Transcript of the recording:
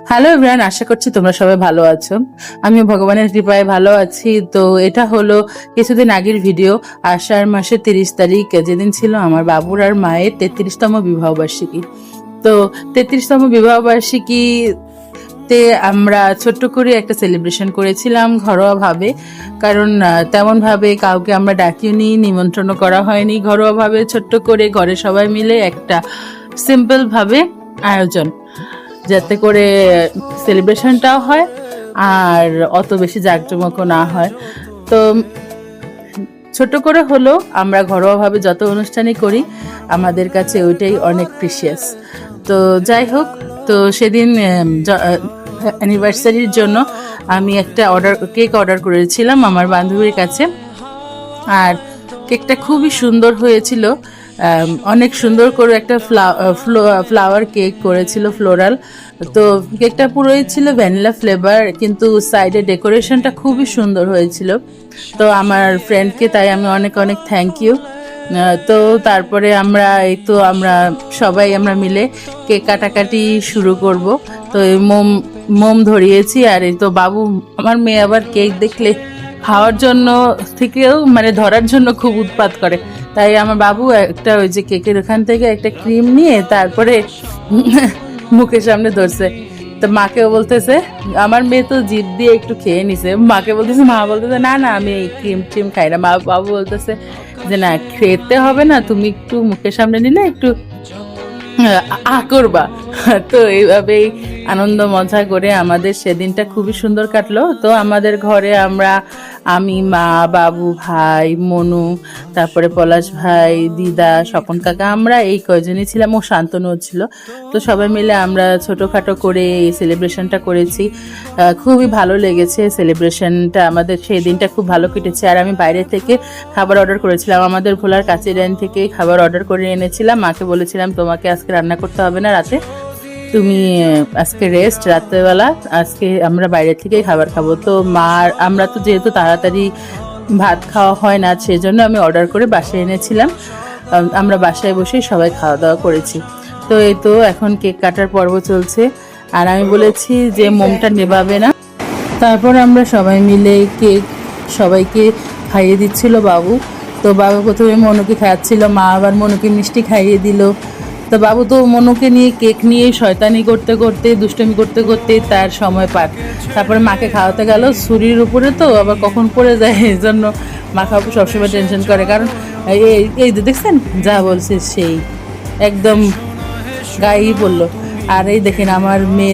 Hello everyone, আশা করছি তোমরা সবাই ভালো আছো। আমিও ভগবানের কৃপায় ভালো আছি। তো এটা হলো কিছুদিন আগের ভিডিও, আষাঢ় মাসের 30 তারিখ, যেদিন ছিল আমার বাবুর আর মায়ের 33তম বিবাহবার্ষিকী। তো 33তম বিবাহবার্ষিকীতে আমরা ছোট্ট করে একটা সেলিব্রেশন করেছিলাম ঘরোয়াভাবে। কারণ তেমনভাবে কাউকে আমরা ডাকিনি, নিমন্ত্রণ করা হয়নি। ঘরোয়াভাবে ছোট্ট করে ঘরে সবাই মিলে একটা সিম্পলভাবে আয়োজন, যাতে করে সেলিব্রেশনটাও হয় আর অত বেশি জাঁকজমকও না হয়। তো ছোট করে হলো আমরা ঘরোয়াভাবে যত অনুষ্ঠানই করি আমাদের কাছে ওইটাই অনেক প্রিশিয়াস। তো যাই হোক, তো সেদিন অ্যানিভার্সারির জন্য আমি একটা কেক অর্ডার করেছিলাম আমার বান্ধবীর কাছে। আর কেকটা খুবই সুন্দর হয়েছিল, অনেক সুন্দর করে একটা ফ্লাওয়ার কেক করেছিল, ফ্লোরাল। তো কেকটা পুরোই ছিল ভ্যানিলা ফ্লেভার, কিন্তু সাইডে ডেকোরেশনটা খুবই সুন্দর হয়েছিল। তো আমার ফ্রেন্ডকে তাই আমি অনেক অনেক থ্যাংক ইউ। তো তারপরে আমরা সবাই মিলে কেক কাটাকাটি শুরু করব। তো এই মোম ধরিয়েছি, আর এই তো বাবু, আমার মেয়ে আবার কেক দেখলে খাওয়ার জন্য থেকেও ধরার জন্য খুব উৎপাত করে। তাই আমার বাবু একটা ওই যে কেকের ওখান থেকে একটা ক্রিম নিয়ে তারপরে মুখের সামনে ধরছে। তো মাকেও বলতেছে, আমার মেয়ে তো জিভ দিয়ে একটু খেয়ে নিছে, মাকে বলতেছে, মা বলতেছে না না আমি এই ক্রিম খাই না। বাবু বলতেছে যে না, খেতে হবে না, তুমি একটু মুখের সামনে নিলে একটু করবা। তো এইভাবেই আনন্দ মজা করে আমাদের সেদিনটা খুবই সুন্দর কাটলো। তো আমাদের ঘরে আমি, মা, বাবু, ভাই, মনু, তারপরে পলাশ ভাই, দিদা, স্বপন কাকা, আমরা এই কয়জনই ছিলাম, ও শান্তনু ছিল। তো সবাই মিলে আমরা ছোটোখাটো করে এই সেলিব্রেশনটা করেছি। খুবই ভালো লেগেছে সেলিব্রেশনটা, আমাদের সেই দিনটা খুব ভালো কেটেছে। আর আমি বাইরে থেকে খাবার অর্ডার করেছিলাম, আমাদের ভোলার কাছের লাইন থেকে খাবার অর্ডার করে এনেছিলাম। মাকে বলেছিলাম তোমাকে আজকে রান্না করতে হবে না, রাতে তুমি আজকে রেস্ট, রাত্রেবেলা আজকে আমরা বাইরে থেকেই খাবার খাবো। তো আমরা তো যেহেতু তাড়াতাড়ি ভাত খাওয়া হয় না, সেজন্য আমি অর্ডার করে বাসায় এনেছিলাম। আমরা বাসায় বসে সবাই খাওয়া দাওয়া করেছি। তো এই তো এখন কেক কাটার পর্ব চলছে, আর আমি বলেছি যে মোমটা নেভাবে না। তারপর আমরা সবাই মিলে কেক সবাইকে খাইয়ে দিচ্ছিল বাবু। তো বাবু প্রথমে মনুকে খাওয়াচ্ছিল, মা আবার মনুকে মিষ্টি খাইয়ে দিল। তো বাবু তো মনুকে নিয়ে কেক নিয়ে শয়তানি করতে করতে, দুষ্টুমি করতে করতে তার সময় পার। তারপরে মাকে খাওয়াতে গেল, ছুরির উপরে তো আবার কখন পড়ে যায়, এই জন্য মা খাওয়াবো সবসময় টেনশন করে। কারণ এই দেখছেন যা বলছে সেই একদম গায়েই পড়লো। আর এই দেখেন আমার মেয়ে